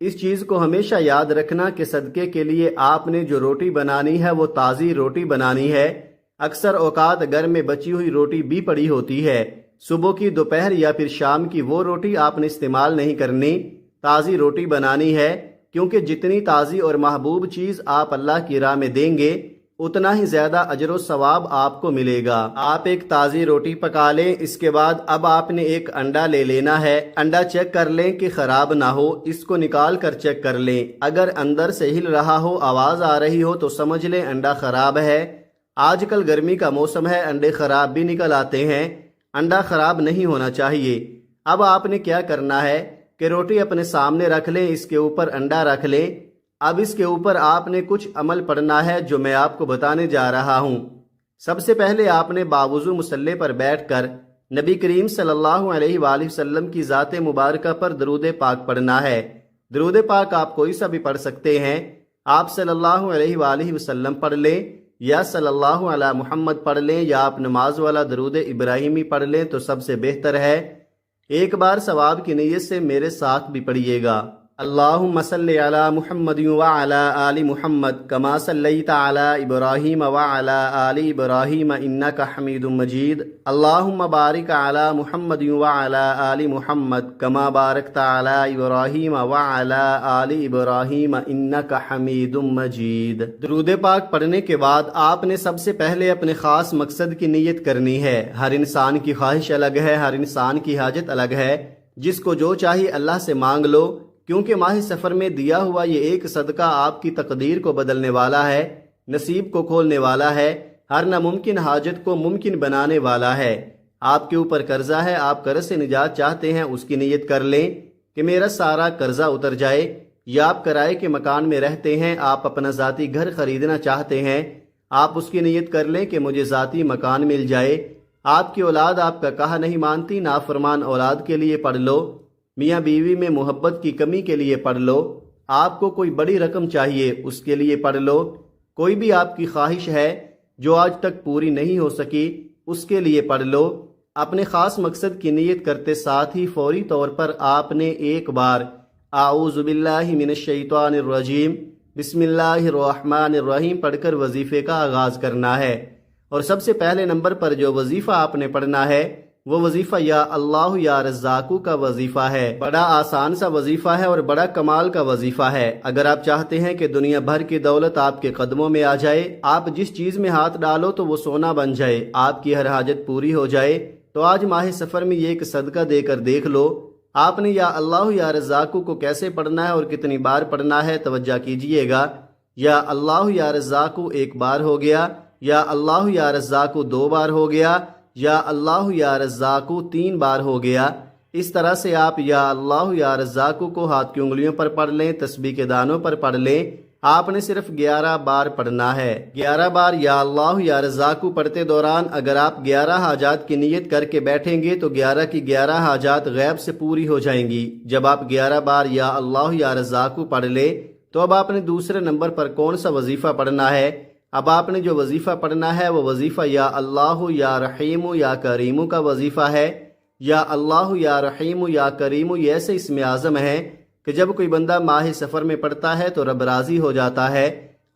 اس چیز کو ہمیشہ یاد رکھنا کہ صدقے کے لیے آپ نے جو روٹی بنانی ہے وہ تازی روٹی بنانی ہے۔ اکثر اوقات گھر میں بچی ہوئی روٹی بھی پڑی ہوتی ہے، صبح کی، دوپہر یا پھر شام کی وہ روٹی آپ نے استعمال نہیں کرنی، تازی روٹی بنانی ہے، کیونکہ جتنی تازی اور محبوب چیز آپ اللہ کی راہ میں دیں گے اتنا ہی زیادہ اجر و ثواب آپ کو ملے گا۔ آپ ایک تازی روٹی پکا لیں، اس کے بعد اب آپ نے ایک انڈا لے لینا ہے۔ انڈا چیک کر لیں کہ خراب نہ ہو، اس کو نکال کر چیک کر لیں، اگر اندر سے ہل رہا ہو، آواز آ رہی ہو تو سمجھ لیں انڈا خراب ہے۔ آج کل گرمی کا موسم ہے، انڈے خراب بھی نکل آتے ہیں، انڈا خراب نہیں ہونا چاہیے۔ اب آپ نے کیا کرنا ہے کہ روٹی اپنے سامنے رکھ لیں، اس کے اوپر انڈا رکھ لیں۔ اب اس کے اوپر آپ نے کچھ عمل پڑھنا ہے جو میں آپ کو بتانے جا رہا ہوں۔ سب سے پہلے آپ نے باوضو مصلی پر بیٹھ کر نبی کریم صلی اللہ علیہ وآلہ وسلم کی ذات مبارکہ پر درود پاک پڑھنا ہے۔ درود پاک آپ کوئی سا بھی پڑھ سکتے ہیں، آپ صلی اللہ علیہ وآلہ وسلم پڑھ لیں یا صلی اللہ علی محمد پڑھ لیں یا آپ نماز والا درود ابراہیمی پڑھ لیں تو سب سے بہتر ہے۔ ایک بار ثواب کی نیت سے میرے ساتھ بھی پڑھیے گا۔ اللہم صلی علی محمد وعلی آل محمد کما صلیت علی ابراہیم وعلی آل ابراہیم انک حمید مجید۔ اللہم بارک علی محمد وعلی آل محمد کما بارکت علی ابراہیم وعلی آل ابراہیم انک حمید مجید۔ درود پاک پڑھنے کے بعد آپ نے سب سے پہلے اپنے خاص مقصد کی نیت کرنی ہے۔ ہر انسان کی خواہش الگ ہے، ہر انسان کی حاجت الگ ہے، جس کو جو چاہیے اللہ سے مانگ لو، کیونکہ ماہ سفر میں دیا ہوا یہ ایک صدقہ آپ کی تقدیر کو بدلنے والا ہے، نصیب کو کھولنے والا ہے، ہر ناممکن حاجت کو ممکن بنانے والا ہے۔ آپ کے اوپر قرضہ ہے، آپ قرض سے نجات چاہتے ہیں، اس کی نیت کر لیں کہ میرا سارا قرضہ اتر جائے، یا آپ کرائے کے مکان میں رہتے ہیں، آپ اپنا ذاتی گھر خریدنا چاہتے ہیں، آپ اس کی نیت کر لیں کہ مجھے ذاتی مکان مل جائے۔ آپ کی اولاد آپ کا کہا نہیں مانتی، نافرمان اولاد کے لیے پڑھ لو، میاں بیوی میں محبت کی کمی کے لیے پڑھ لو، آپ کو کوئی بڑی رقم چاہیے اس کے لیے پڑھ لو، کوئی بھی آپ کی خواہش ہے جو آج تک پوری نہیں ہو سکی اس کے لیے پڑھ لو۔ اپنے خاص مقصد کی نیت کرتے ساتھ ہی فوری طور پر آپ نے ایک بار اعوذ باللہ من الشیطان الرجیم بسم اللہ الرحمن الرحیم پڑھ کر وظیفے کا آغاز کرنا ہے۔ اور سب سے پہلے نمبر پر جو وظیفہ آپ نے پڑھنا ہے وہ وظیفہ یا اللہ یا رزاقو کا وظیفہ ہے۔ بڑا آسان سا وظیفہ ہے اور بڑا کمال کا وظیفہ ہے۔ اگر آپ چاہتے ہیں کہ دنیا بھر کی دولت آپ کے قدموں میں آ جائے، آپ جس چیز میں ہاتھ ڈالو تو وہ سونا بن جائے، آپ کی ہر حاجت پوری ہو جائے، تو آج ماہ سفر میں یہ ایک صدقہ دے کر دیکھ لو۔ آپ نے یا اللہ یا رزاقو کو کیسے پڑھنا ہے اور کتنی بار پڑھنا ہے توجہ کیجئے گا۔ یا اللہ یا رزاقو ایک بار ہو گیا، یا اللہ یا رزاقو 2 بار ہو گیا، یا اللہ یا رزاقو 3 بار ہو گیا۔ اس طرح سے آپ یا اللہ یا رزاقو کو ہاتھ کی انگلیوں پر پڑھ لیں، تسبیح کے دانوں پر پڑھ لیں۔ آپ نے صرف 11 بار پڑھنا ہے۔ 11 بار یا اللہ یا رزاقو پڑھتے دوران اگر آپ 11 حاجات کی نیت کر کے بیٹھیں گے تو 11 کی 11 حاجات غیب سے پوری ہو جائیں گی۔ جب آپ 11 بار یا اللہ یا رزاقو پڑھ لیں تو اب آپ نے دوسرے نمبر پر کون سا وظیفہ پڑھنا ہے؟ اب آپ نے جو وظیفہ پڑھنا ہے وہ وظیفہ یا اللہ یا رحیم یا کریم کا وظیفہ ہے۔ یا اللہ یا رحیم یا کریم یہ ایسے اسم اعظم ہے کہ جب کوئی بندہ ماہ سفر میں پڑھتا ہے تو رب راضی ہو جاتا ہے،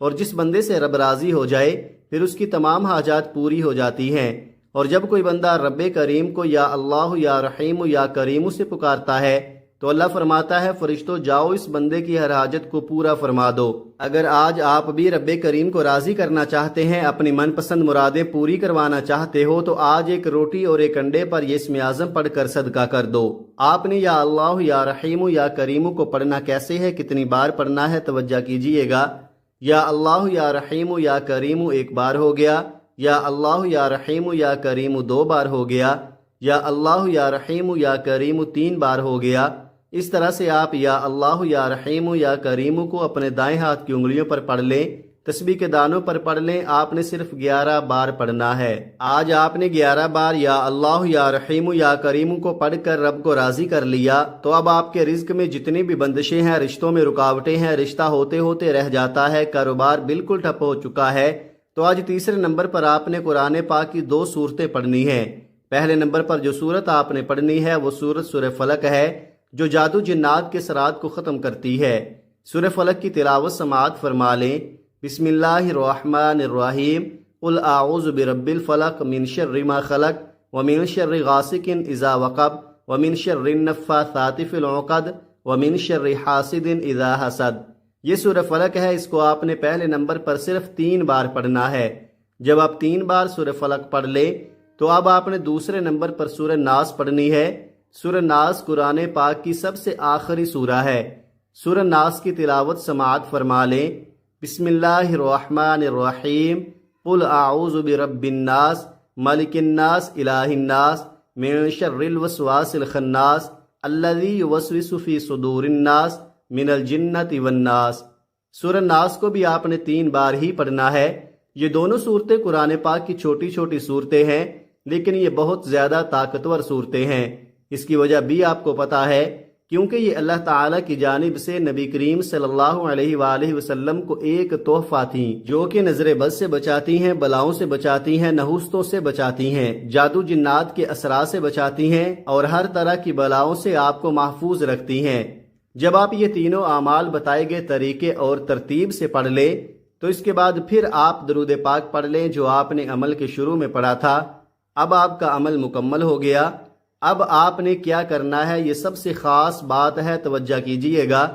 اور جس بندے سے رب راضی ہو جائے پھر اس کی تمام حاجات پوری ہو جاتی ہیں۔ اور جب کوئی بندہ رب کریم کو یا اللہ یا رحیم یا کریم سے پکارتا ہے تو اللہ فرماتا ہے فرشتوں جاؤ اس بندے کی ہر حاجت کو پورا فرما دو۔ اگر آج آپ بھی رب کریم کو راضی کرنا چاہتے ہیں، اپنی من پسند مرادیں پوری کروانا چاہتے ہو تو آج ایک روٹی اور ایک انڈے پر یہ اسم اعظم پڑھ کر صدقہ کر دو۔ آپ نے یا اللہ یا رحیم یا کریم کو پڑھنا کیسے ہے، کتنی بار پڑھنا ہے توجہ کیجئے گا۔ یا اللہ یا رحیم یا کریم 1 بار ہو گیا، یا اللہ یا رحیم یا کریم 2 بار ہو گیا، یا اللہ یا رحیم یا کریم 3 بار ہو گیا۔ اس طرح سے آپ یا اللہ یا رحیم یا کریم کو اپنے دائیں ہاتھ کی انگلیوں پر پڑھ لیں، تسبیح کے دانوں پر پڑھ لیں۔ آپ نے صرف 11 بار پڑھنا ہے۔ آج آپ نے 11 بار یا اللہ یا رحیم یا کریم کو پڑھ کر رب کو راضی کر لیا تو اب آپ کے رزق میں جتنی بھی بندشیں ہیں، رشتوں میں رکاوٹیں ہیں، رشتہ ہوتے ہوتے رہ جاتا ہے، کاروبار بالکل ٹھپ ہو چکا ہے، تو آج تیسرے نمبر پر آپ نے قرآن پاک کی 2 سورتیں پڑھنی ہیں۔ پہلے نمبر پر جو سورت آپ نے پڑھنی ہے وہ سورت سورہ فلق ہے، جو جادو جنات کے سرات کو ختم کرتی ہے۔ سورہ فلق کی تلاوت سماعت فرما لیں۔ بسم اللہ الرحمن الرحیم، قل اعوذ برب الفلق من شر ما خلق ومن شر غاسق اذا وقب ومن شر النفاثات فی العقد ومن شر حاسد اذا حسد۔ یہ سورہ فلق ہے، اس کو آپ نے پہلے نمبر پر صرف 3 بار پڑھنا ہے۔ جب آپ 3 بار سورہ فلق پڑھ لیں تو اب آپ نے دوسرے نمبر پر سورہ ناس پڑھنی ہے۔ سورہ ناس قرآن پاک کی سب سے آخری سورہ ہے۔ سورہ ناس کی تلاوت سماعت فرما لیں۔ بسم اللہ الرحمن الرحیم، قل اعوذ برب الناس ملک الناس الہ الناس من شر الوسواس الخناس الذی یوسوس فی صدور الناس من الجنۃ والناس۔ سورہ ناس کو بھی آپ نے 3 بار ہی پڑھنا ہے۔ یہ دونوں صورتیں قرآن پاک کی چھوٹی چھوٹی صورتیں ہیں، لیکن یہ بہت زیادہ طاقتور صورتیں ہیں۔ اس کی وجہ بھی آپ کو پتہ ہے، کیونکہ یہ اللہ تعالیٰ کی جانب سے نبی کریم صلی اللہ علیہ وآلہ وسلم کو ایک تحفہ تھیں، جو کہ نظر بد سے بچاتی ہیں، بلاؤں سے بچاتی ہیں، نحوستوں سے بچاتی ہیں، جادو جنات کے اثرات سے بچاتی ہیں، اور ہر طرح کی بلاؤں سے آپ کو محفوظ رکھتی ہیں۔ جب آپ یہ تینوں اعمال بتائے گئے طریقے اور ترتیب سے پڑھ لیں تو اس کے بعد پھر آپ درود پاک پڑھ لیں جو آپ نے عمل کے شروع میں پڑھا تھا۔ اب آپ کا عمل مکمل ہو گیا۔ اب آپ نے کیا کرنا ہے، یہ سب سے خاص بات ہے، توجہ کیجئے گا۔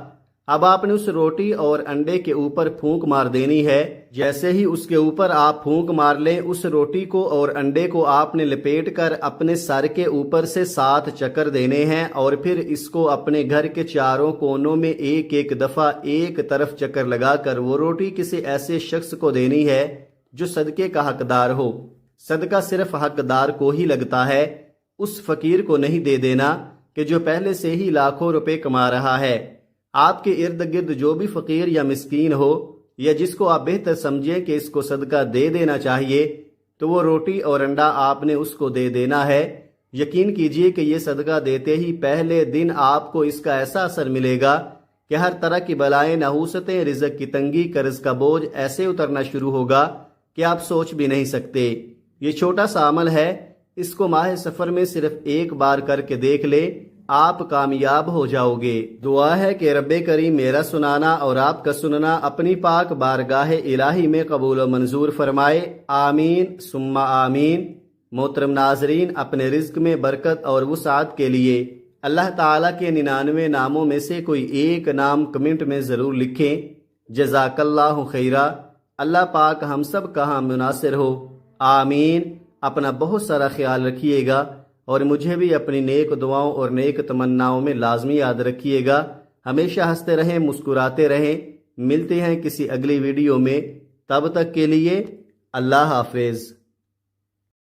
اب آپ نے اس روٹی اور انڈے کے اوپر پھونک مار دینی ہے۔ جیسے ہی اس کے اوپر آپ پھونک مار لیں، اس روٹی کو اور انڈے کو آپ نے لپیٹ کر اپنے سر کے اوپر سے 7 چکر دینے ہیں، اور پھر اس کو اپنے گھر کے چاروں کونوں میں ایک ایک دفعہ ایک طرف چکر لگا کر وہ روٹی کسی ایسے شخص کو دینی ہے جو صدقے کا حقدار ہو۔ صدقہ صرف حقدار کو ہی لگتا ہے، اس فقیر کو نہیں دے دینا کہ جو پہلے سے ہی لاکھوں روپے کما رہا ہے۔ آپ کے ارد گرد جو بھی فقیر یا مسکین ہو، یا جس کو آپ بہتر سمجھیں کہ اس کو صدقہ دے دینا چاہیے، تو وہ روٹی اور انڈا آپ نے اس کو دے دینا ہے۔ یقین کیجئے کہ یہ صدقہ دیتے ہی پہلے دن آپ کو اس کا ایسا اثر ملے گا کہ ہر طرح کی بلائیں، نحوستیں، رزق کی تنگی، قرض کا بوجھ ایسے اترنا شروع ہوگا کہ آپ سوچ بھی نہیں سکتے۔ یہ چھوٹا سا عمل ہے، اس کو ماہ سفر میں صرف 1 بار کر کے دیکھ لیں، آپ کامیاب ہو جاؤ گے۔ دعا ہے کہ رب کریم میرا سنانا اور آپ کا سننا اپنی پاک بارگاہ الہی میں قبول و منظور فرمائے، آمین ثم آمین۔ محترم ناظرین، اپنے رزق میں برکت اور وسعت کے لیے اللہ تعالیٰ کے 99 ناموں میں سے کوئی ایک نام کمنٹ میں ضرور لکھیں۔ جزاک اللہ خیرہ۔ اللہ پاک ہم سب کا ہم مناصر ہو، آمین۔ اپنا بہت سارا خیال رکھیے گا، اور مجھے بھی اپنی نیک دعاؤں اور نیک تمناؤں میں لازمی یاد رکھیے گا۔ ہمیشہ ہنستے رہیں، مسکراتے رہیں۔ ملتے ہیں کسی اگلی ویڈیو میں، تب تک کے لیے اللہ حافظ۔